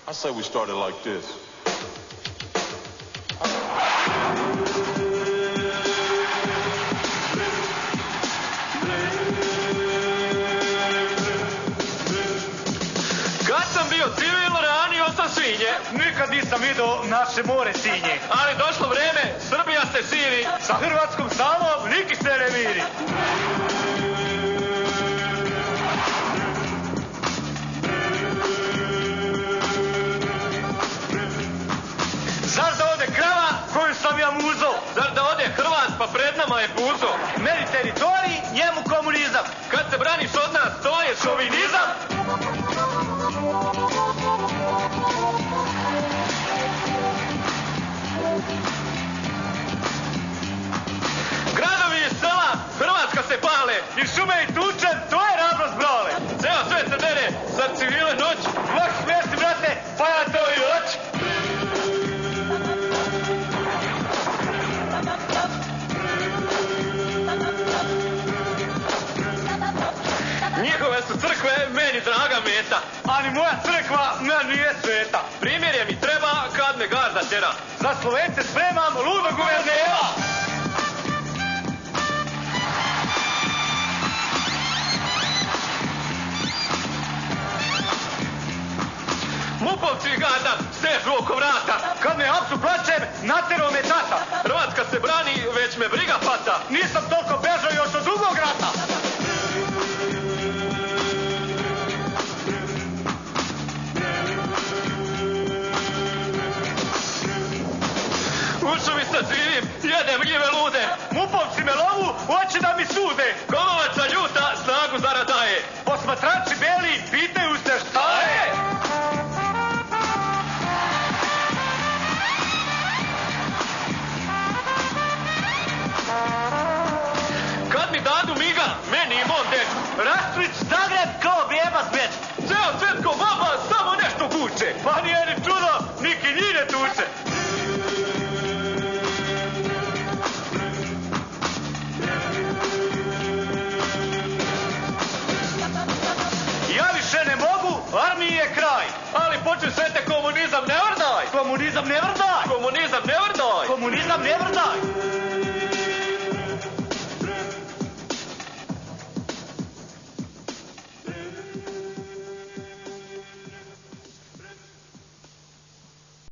I say we started like this. Kad sam bio civil, ranio sam svinje. Nikad nisam vidio naše more sinje. Ali došlo vreme, Srbija se širi. Sa hrvatskom salom niki se ne miri. Zar da ode krava koju sam ja muzo? Zar da ode Hrvat pa pred nama je puzo? Meni teritorij, njemu komunizam. Kad se braniš od nas, to je šovinizam. Gradovi i sela, Hrvatska se pale. I šume i tučem, to je ravnost brale. Ceo sve se dere, za civile noć. Lak smijesti, brate, pa ja to i hoć. Njihove su crkve meni draga meta. Ali moja crkva meni nije sveta. Primjerje mi treba kad me gazda tjera. Za Slovence spremam ludog guvernera. Mupovci gada stežu oko vrata. Kad me apsu plačem, natero me tata. Hrvatska se brani, već me briga pata. Nisam toliko bežao još od drugog rata. U šumi sad živim, jedem gljive lude. Mupovci me lovu, hoće da mi sude. Kolovaca ljuta, snagu zaradaje. Posmatrači beli, pitaju se šta je. Kad mi dadu miga, meni i mom dečku. Rastrić Zagreb kao bijeba svijet. Ceo svet ko baba, samo nešto kuće. Pa nije ni čudo, niki njih ne tuče. Ja više ne mogu, armiji je kraj. Ali počne svete komunizam ne vrdaj. Komunizam ne vrdaj. Komunizam ne vrdaj. Komunizam ne vrdaj.